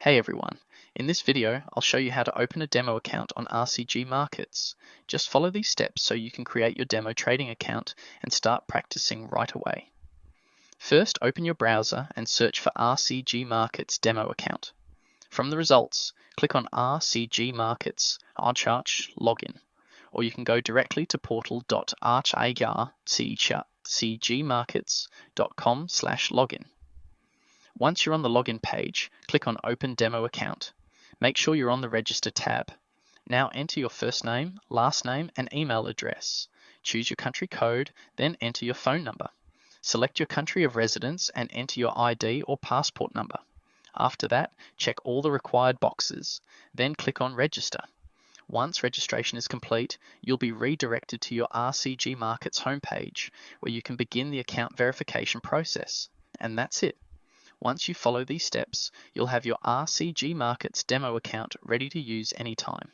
Hey everyone, in this video I'll show you how to open a demo account on RCG Markets. Just follow these steps so you can create your demo trading account and start practicing right away. First, open your browser and search for RCG Markets demo account. From the results, click on RCG Markets Arch Login, or you can go directly to portal.arcgmarkets.com/login. Once you're on the login page, click on Open Demo Account. Make sure you're on the Register tab. Now enter your first name, last name, and email address. Choose your country code, then enter your phone number. Select your country of residence and enter your ID or passport number. After that, check all the required boxes. Then click on Register. Once registration is complete, you'll be redirected to your RCG Markets homepage, where you can begin the account verification process. And that's it. Once you follow these steps, you'll have your RCG Markets demo account ready to use anytime.